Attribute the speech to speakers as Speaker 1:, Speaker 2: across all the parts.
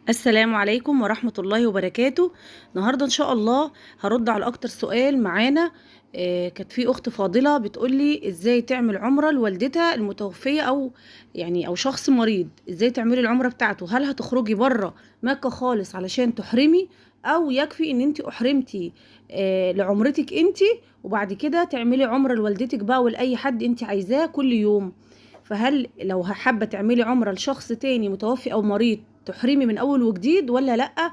Speaker 1: السلام عليكم ورحمة الله وبركاته. النهاردة إن شاء الله هرد على أكتر سؤال معانا. كانت في أخت فاضلة بتقولي إزاي تعمل عمرة لوالدتها المتوفية أو شخص مريض، إزاي تعملي العمرة بتاعته؟ هل هتخرجي بره مكة خالص علشان تحرمي، أو يكفي إن أنت أحرمتي لعمرتك أنت، وبعد كده تعملي عمرة لوالدتك بقى ولأي حد أنت عايزاه كل يوم؟ فهل لو حابة تعملي عمرة لشخص تاني متوفي أو مريض تحرمي من أول وجديد ولا لأ؟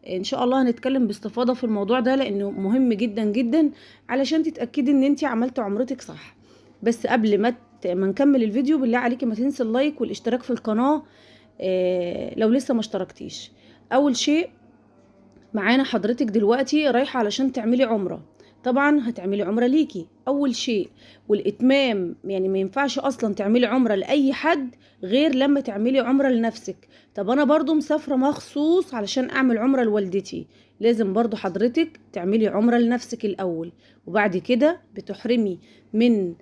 Speaker 1: إن شاء الله هنتكلم باستفاضة في الموضوع ده لأنه مهم جدا جدا علشان تتأكدي إن انتي عملتي عمرتك صح. بس قبل ما نكمل الفيديو، بالله عليكي ما تنسي اللايك والاشتراك في القناة لو لسه ما اشتركتيش. أول شيء، معانا حضرتك دلوقتي رايحة علشان تعملي عمرة. طبعا هتعملي عمرة ليكي أول شيء، والإتمام يعني ما ينفعش أصلا تعملي عمرة لأي حد غير لما تعملي عمرة لنفسك. طب أنا برضو مسافرة مخصوص علشان أعمل عمرة لوالدتي، لازم برضو حضرتك تعملي عمرة لنفسك الأول، وبعد كده بتحرمي من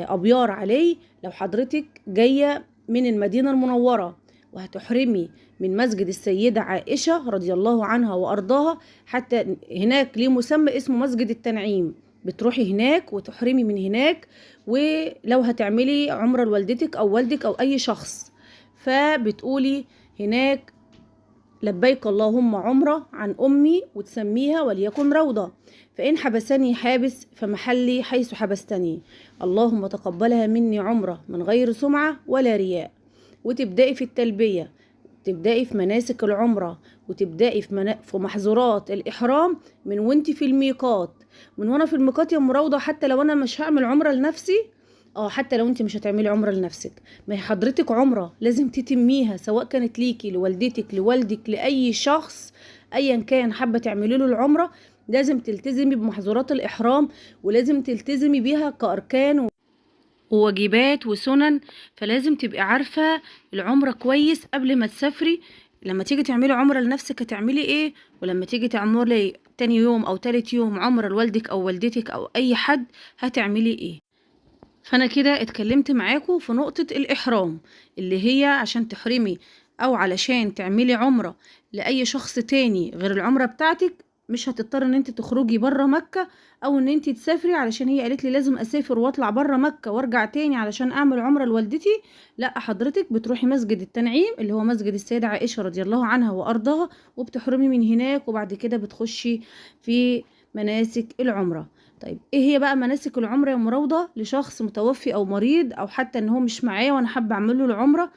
Speaker 1: أبيار علي. لو حضرتك جاية من المدينة المنورة وهتحرمي من مسجد السيدة عائشة رضي الله عنها وأرضاها، حتى هناك ليه مسمى اسمه مسجد التنعيم، بتروحي هناك وتحرمي من هناك. ولو هتعملي عمرة لوالدتك أو والدك أو أي شخص، فبتقولي هناك لبيك اللهم عمرة عن أمي، وتسميها وليكن روضة. فإن حبسني حابس فمحلي حيث حبستني، اللهم تقبلها مني عمرة من غير سمعة ولا رياء. وتبدأي في التلبية، تبدأي في مناسك العمرة، وتبدأي في محظورات الإحرام من وانت في الميقات. من وانا في الميقات يا مراوضة، حتى لو انا مش هعمل عمرة لنفسي، حتى لو انت مش هتعملي عمرة لنفسك، ما هي حضرتك عمرة لازم تتميها، سواء كانت ليكي لوالدتك لوالدك لأي شخص ايا كان حابة تعملي له العمرة، لازم تلتزمي بمحظورات الإحرام، ولازم تلتزمي بيها كأركان وواجبات وسنن. فلازم تبقي عارفة العمرة كويس قبل ما تسافري. لما تيجي تعملي عمرة لنفسك هتعملي ايه، ولما تيجي تعملي تاني يوم او تالت يوم عمرة لوالدك او والدتك او اي حد هتعملي ايه. فانا كده اتكلمت معاكم في نقطة الاحرام، اللي هي عشان تحرمي او علشان تعملي عمرة لاي شخص تاني غير العمرة بتاعتك، مش هتضطر ان انت تخرجي بره مكة او ان انت تسافري علشان هي قالت لي لازم اسافر واطلع بره مكة وارجع تاني علشان اعمل عمرة لوالدتي. لا، حضرتك بتروحي مسجد التنعيم اللي هو مسجد السيدة عائشة رضي الله عنها وارضاها، وبتحرمي من هناك، وبعد كده بتخشي في مناسك العمرة. طيب ايه هي بقى مناسك العمرة يا مراوضة لشخص متوفي او مريض، او حتى ان هو مش معايا وانا حابة اعمل له العمرة؟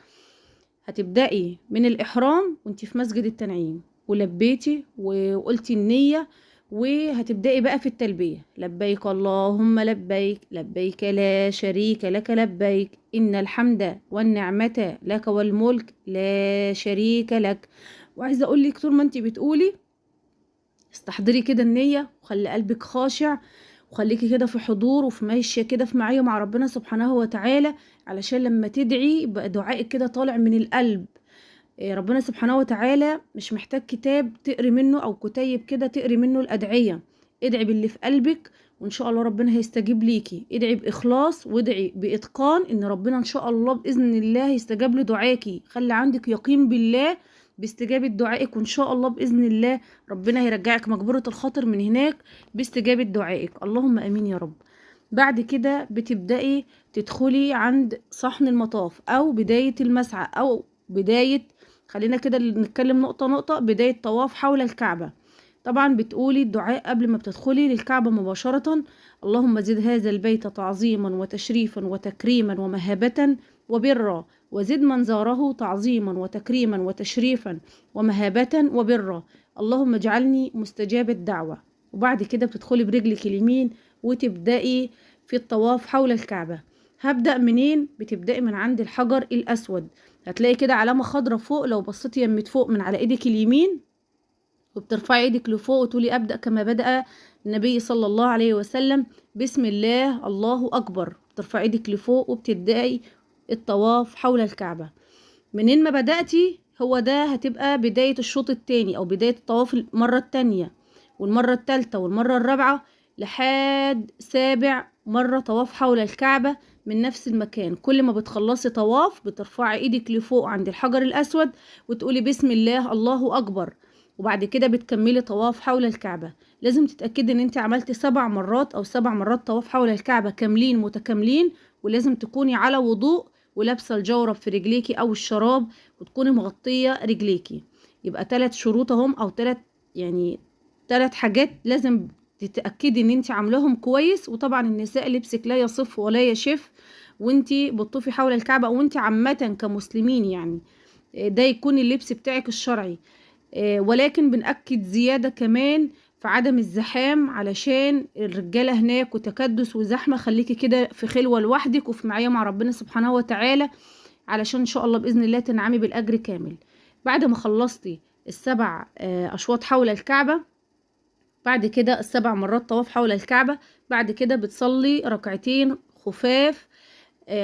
Speaker 1: هتبدأي من الإحرام وانتي في مسجد التنعيم ولبيتي وقلتي النية، وهتبدأي بقى في التلبية: لبيك اللهم لبيك، لبيك لا شريك لك لبيك، إن الحمد والنعمة لك والملك لا شريك لك. وعايزة أقولك طول ما انتي بتقولي استحضري كده النية، وخلي قلبك خاشع، وخليكي كده في حضور وفي ماشية كده في معايا مع ربنا سبحانه وتعالى، علشان لما تدعي يبقى دعائك كده طالع من القلب. ربنا سبحانه وتعالى مش محتاج كتاب تقري منه او كتيب كده تقري منه الأدعية. ادعي باللي في قلبك وان شاء الله ربنا هيستجيب ليكي. ادعي بإخلاص وادعي بإتقان ان ربنا ان شاء الله بإذن الله هيستجاب لدعائك. خلي عندك يقين بالله باستجابة دعائك، وان شاء الله بإذن الله ربنا هيرجعك مجبورة الخاطر من هناك باستجابة دعائك. اللهم امين يا رب. بعد كده بتبدأي تدخلي عند صحن المطاف او بداية المسعى، او بداية، خلينا كده نتكلم نقطة نقطة، بداية طواف حول الكعبة. طبعا بتقولي الدعاء قبل ما بتدخلي للكعبة مباشرة: اللهم زد هذا البيت تعظيما وتشريفا وتكريما ومهابة وبرا، وزد من زاره تعظيما وتكريما وتشريفا ومهابة وبرا، اللهم اجعلني مستجاب الدعوة. وبعد كده بتدخلي برجلك اليمين وتبدأي في الطواف حول الكعبة. هبدأ منين؟ بتبدأي من عند الحجر الأسود، هتلاقي كده علامة خضرة فوق، لو بصيتي يمة فوق من على ايدك اليمين وبترفعي ايدك لفوق وتقولي أبدأ كما بدأ النبي صلى الله عليه وسلم: بسم الله الله أكبر. بترفعي ايدك لفوق وبتبدأي الطواف حول الكعبة. منين ما بدأتي هو ده هتبقى بداية الشوط التاني أو بداية الطواف المرة التانية والمرة التالتة والمرة الرابعة لحد سابع مرة طواف حول الكعبة. من نفس المكان. كل ما بتخلصي طواف بترفعي ايدك لفوق عند الحجر الاسود وتقولي بسم الله الله اكبر، وبعد كده بتكملي طواف حول الكعبة. لازم تتأكدي ان انت عملتي 7 مرات او 7 مرات طواف حول الكعبة كاملين متكاملين، ولازم تكوني على وضوء ولابسة الجورب في رجليكي او الشراب، وتكوني مغطية رجليكي. يبقى 3 شروط اهم، او 3 يعني 3 حاجات لازم تتأكدي ان انت عاملاهم كويس. وطبعا النساء لبسك لا يصف ولا يشف وانت بتطوفي حول الكعبة، او انت عامة كمسلمين يعني ده يكون اللبس بتاعك الشرعي. ولكن بنأكد زيادة كمان في عدم الزحام، علشان الرجالة هناك وتكدس وزحمة. خليكي كده في خلوة لوحدك وفي معية مع ربنا سبحانه وتعالى، علشان ان شاء الله بإذن الله تنعمي بالأجر كامل. بعد ما خلصتي ال7 أشواط حول الكعبة، بعد كده ال7 مرات طواف حول الكعبة، بعد كده بتصلي ركعتين خفاف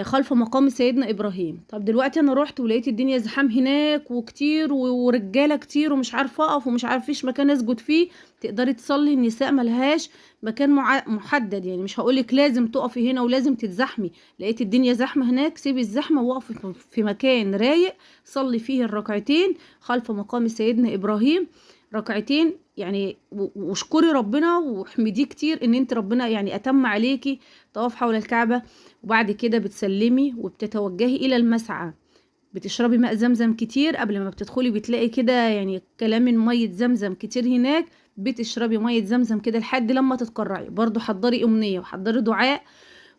Speaker 1: خلف مقام سيدنا إبراهيم. طب دلوقتي أنا روحت ولقيت الدنيا زحام هناك وكتير ورجالة كتير ومش عارفة أقف ومش عارفة فيش مكان أسجد فيه. تقدري تصلي. النساء ملهاش مكان محدد، يعني مش هقولك لازم تقفي هنا ولازم تتزحمي. لقيت الدنيا زحمة هناك، سيبي الزحمة وقفي في مكان رايق صلي فيه الركعتين خلف مقام سيدنا إبراهيم. ركعتين يعني، واشكري ربنا واحمديه كتير ان انت ربنا يعني اتم عليكي طواف حول الكعبة. وبعد كده بتسلمي وبتتوجهي الى المسعى. بتشربي ماء زمزم كتير قبل ما بتدخلي، بتلاقي كده يعني كلام من مية زمزم كتير هناك. بتشربي مية زمزم كده لحد لما تتقرعي. برضو حضري امنية وحضري دعاء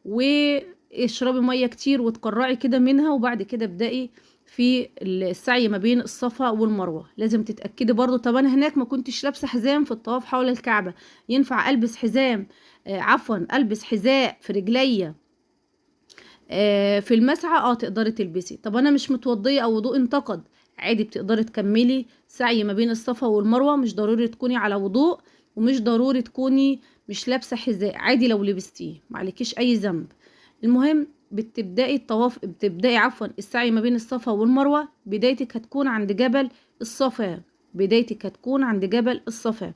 Speaker 1: واشربي مية كتير وتقرعي كده منها. وبعد كده ابدأي في السعي ما بين الصفا والمروة. لازم تتأكدي برضو. طب انا هناك ما كنتش لابسة حزام في الطواف حول الكعبة، ينفع البس حزام البس حذاء في رجليا في المسعى؟ تقدري تلبسي. طب انا مش متوضية او وضوء انتقد، عادي بتقدري تكملي سعي ما بين الصفا والمروة. مش ضروري تكوني على وضوء، ومش ضروري تكوني مش لابسة حذاء، عادي لو لبستيه معلكيش اي ذنب. المهم بتبدأي السعي ما بين الصفا والمروة. بدايتك هتكون عند جبل الصفا.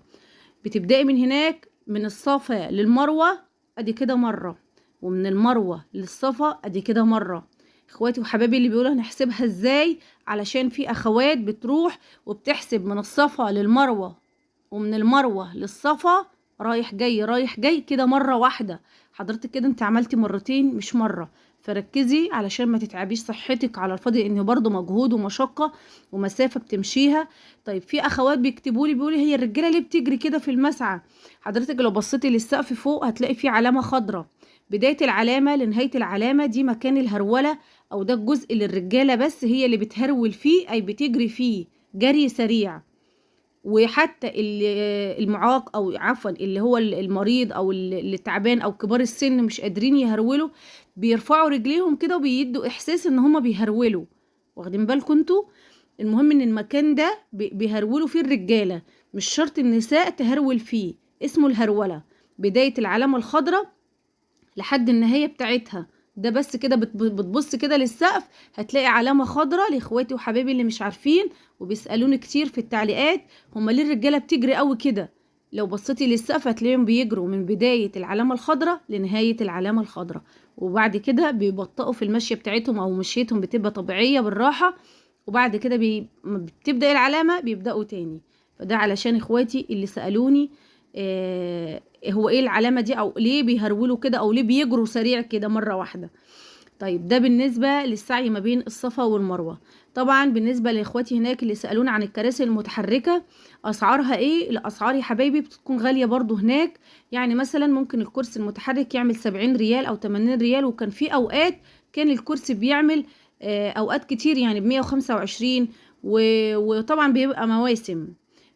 Speaker 1: بتبدأي من هناك من الصفا للمروة ادي كده مرة، ومن المروة للصفا ادي كده مرة. اخواتي وحبايبي اللي بيقولوا هنحسبها ازاي، علشان في اخوات بتروح وبتحسب من الصفا للمروة ومن المروة للصفا رايح جاي كده مرة واحدة. حضرتك كده انت عملتي مرتين مش مرة. فركزي علشان ما تتعبيش صحتك على الفاضي، انه برضو مجهود ومشقة ومسافة بتمشيها. طيب في اخوات بيكتبوا لي بيقولي هي الرجالة ليه بتجري كده في المسعى؟ حضرتك لو بصيتي للسقف فوق هتلاقي فيه علامة خضراء. بداية العلامة لنهاية العلامة دي مكان الهرولة، او ده الجزء اللي الرجالة بس هي اللي بتهرول فيه، اي بتجري فيه جري سريع. وحتى المعاق او اللي هو المريض او اللي تعبان او كبار السن مش قادرين يهرولوا، بيرفعوا رجليهم كده وبيدوا احساس ان هما بيهرولوا. واخدين بالكم انتوا؟ المهم ان المكان ده بيهرولوا فيه الرجالة، مش شرط النساء تهرول فيه. اسمه الهرولة. بداية العلامة الخضراء لحد النهاية بتاعتها. ده بس كده بتبص كده للسقف هتلاقي علامة خضراء. لاخواتي وحبايبي اللي مش عارفين وبيسألوني كتير في التعليقات هما ليه الرجالة بتجري قوي كده، لو بصيتي للسقف هتلاقيهم بيجروا من بداية العلامة الخضراء لنهاية العلامة الخضراء، وبعد كده بيبطئوا في المشية بتاعتهم او مشيتهم بتبقى طبيعية بالراحة. وبعد كده بتبدأ العلامة بيبدأوا تاني. فده علشان اخواتي اللي سألوني هو ايه العلامة دي، او ليه بيهرولوا كده، او ليه بيجروا سريع كده مرة واحدة. طيب ده بالنسبة للسعي ما بين الصفا والمروة. طبعا بالنسبة لاخواتي هناك اللي سألونا عن الكراسي المتحركة اسعارها ايه؟ الاسعار يا حبايبي بتكون غالية برضو هناك. يعني مثلا ممكن الكرسي المتحرك يعمل 70 ريال او 80 ريال، وكان في اوقات كان الكرسي بيعمل اوقات كتير يعني ب125، وطبعا بيبقى مواسم.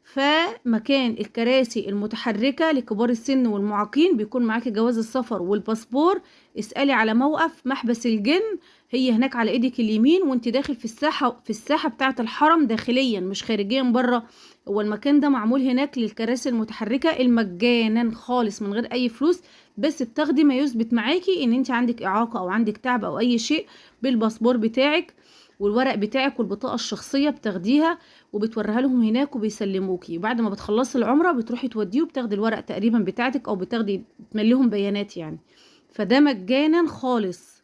Speaker 1: فمكان الكراسي المتحركة لكبار السن والمعاقين بيكون معاكي جواز السفر والباسبور. اسألي على موقف محبس الجن، هي هناك على ايدك اليمين وانت داخل في الساحة بتاعة الحرم داخليا مش خارجيا بره. هو المكان ده معمول هناك للكراسي المتحركة المجانا خالص من غير اي فلوس، بس بتاخدي ما يثبت معاكي ان انت عندك اعاقة او عندك تعب او اي شيء بالباسبور بتاعك والورق بتاعك والبطاقة الشخصية بتاخديها وبتوريها لهم هناك وبيسلموكي. وبعد ما بتخلصي العمرة بتروحي توديه وبتاخدي الورق تقريبا بتاعتك او بتاخدي تمليهم بيانات يعني. فده مجانا خالص.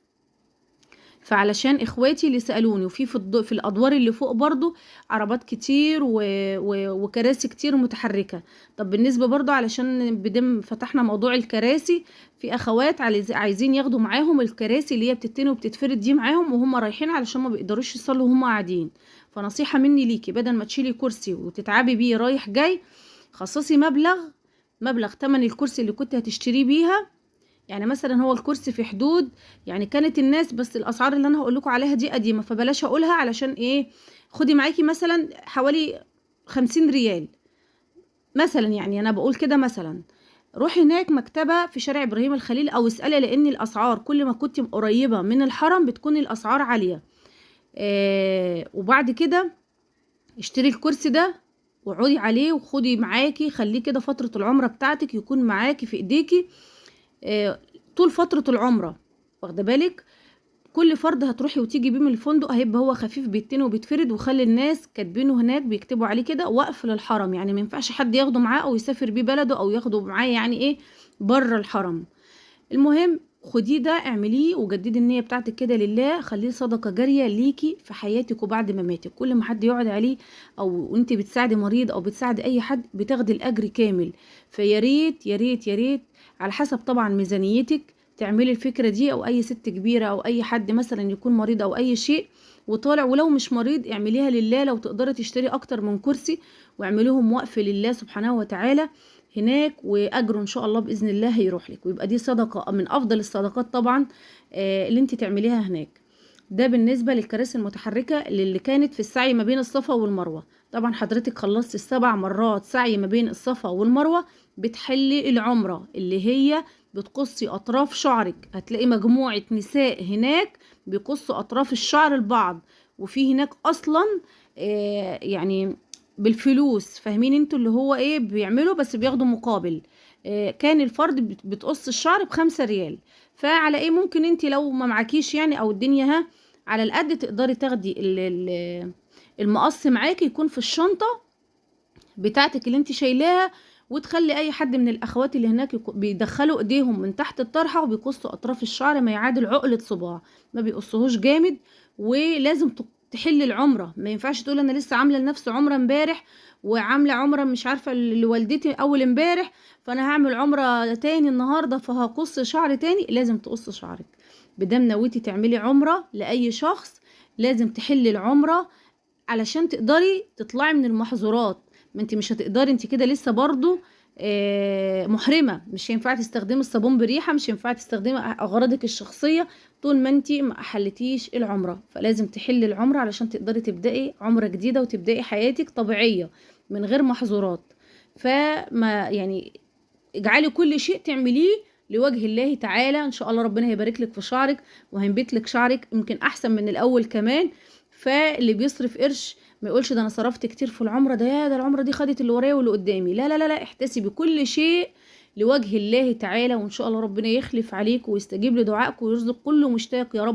Speaker 1: فعلشان اخواتي اللي سألوني، وفي في الادوار اللي فوق برضو عربات كتير وكراسي كتير متحركة. طب بالنسبة برضو علشان بدم فتحنا موضوع الكراسي، في اخوات عايزين ياخدوا معاهم الكراسي اللي هي بتتني وبتتفرد دي معاهم وهم رايحين، علشان ما بيقدروش يصلوا وهم قاعدين. فنصيحة مني ليكي، بدل ما تشيلي كرسي وتتعبي بيه رايح جاي، خصصي مبلغ تمن الكرسي اللي كنت هتشتريه بيها. يعني مثلا هو الكرسي في حدود، يعني كانت الناس، بس الاسعار اللي انا هقول لكم عليها دي قديمه فبلاش اقولها، علشان ايه، خدي معاكي مثلا حوالي 50 ريال مثلا، يعني انا بقول كده مثلا. روحي هناك مكتبه في شارع ابراهيم الخليل او اسالي، لان الاسعار كل ما كنت قريبه من الحرم بتكون الاسعار عاليه. وبعد كده اشتري الكرسي ده وقعدي عليه وخدي معاكي، خليه كده فتره العمره بتاعتك يكون معاكي في ايديكي طول فترة العمرة. واخده بالك، كل فرد هتروحي وتيجي بيه من الفندق هيبقى هو خفيف بيتني وبيتفرد، وخلي الناس كاتبينه هناك بيكتبوا عليه كده وقف للحرم، يعني ما ينفعش حد ياخده معاه او يسافر بيه بلده او ياخده معاه يعني ايه بره الحرم. المهم خديه ده، اعمليه وجددي النية بتاعتك كده لله، خليه صدقة جارية ليكي في حياتك وبعد مماتك. كل ما حد يقعد عليه او انت بتساعدي مريض او بتساعدي اي حد بتاخدي الاجر كامل. فيا ريت يا ريت يا ريت، على حسب طبعا ميزانيتك، تعملي الفكرة دي، او اي ست كبيرة او اي حد مثلا يكون مريض او اي شيء وطالع. ولو مش مريض اعمليها لله، لو تقدري تشتري اكتر من كرسي واعمليهم وقف لله سبحانه وتعالى هناك، واجره ان شاء الله باذن الله هيروح لك، ويبقى دي صدقه من افضل الصدقات طبعا اللي انت تعمليها هناك. ده بالنسبه للكراسي المتحركه اللي كانت في السعي ما بين الصفا والمروه. طبعا حضرتك خلصت ال7 مرات سعي ما بين الصفا والمروه، بتحلي العمره اللي هي بتقصي اطراف شعرك. هتلاقي مجموعه نساء هناك بيقصوا اطراف الشعر البعض، وفي هناك اصلا يعني بالفلوس، فاهمين انتوا اللي هو ايه بيعملوا، بس بياخدوا مقابل. كان الفرد بتقص الشعر ب5 ريال. فعلى ايه ممكن انت لو ما معكيش يعني او الدنيا على القد، تقدري تاخدي المقص معاكي يكون في الشنطة بتاعتك اللي انت شايلاها، وتخلي اي حد من الاخوات اللي هناك بيدخلوا ايديهم من تحت الطرحة وبيقصوا اطراف الشعر ما يعادل عقلة صباع، ما بيقصوهوش جامد. ولازم تحل العمرة، ما ينفعش تقول انا لسه عامله لنفسي عمرة امبارح وعامله عمرة مش عارفه لوالدتي اول امبارح، فانا هعمل عمرة تاني النهارده فهقص شعر تاني. لازم تقص شعرك بدام نويتي تعملي عمرة لاي شخص، لازم تحلي العمرة علشان تقدري تطلعي من المحظورات. ما انت مش هتقدري، انت كده لسه برضو محرمة، مش هينفع تستخدمي الصابون بريحة، مش هينفع تستخدمي اغراضك الشخصية طول ما انت ما حلتيش العمرة. فلازم تحلي العمرة علشان تقدري تبدأي عمرة جديدة وتبدأي حياتك طبيعية من غير محظورات. فما يعني اجعلي كل شيء تعمليه لوجه الله تعالى، ان شاء الله ربنا هيبارك لك في شعرك وهينبت لك شعرك يمكن احسن من الاول كمان. فاللي بيصرف قرش ما يقولش ده انا صرفت كتير في العمره، ده العمره دي خدت اللي ورايا واللي قدامي. لا لا لا لا، احتسبي كل شيء لوجه الله تعالى، وان شاء الله ربنا يخلف عليك ويستجيب لدعائك ويرزق كل مشتاق يا رب.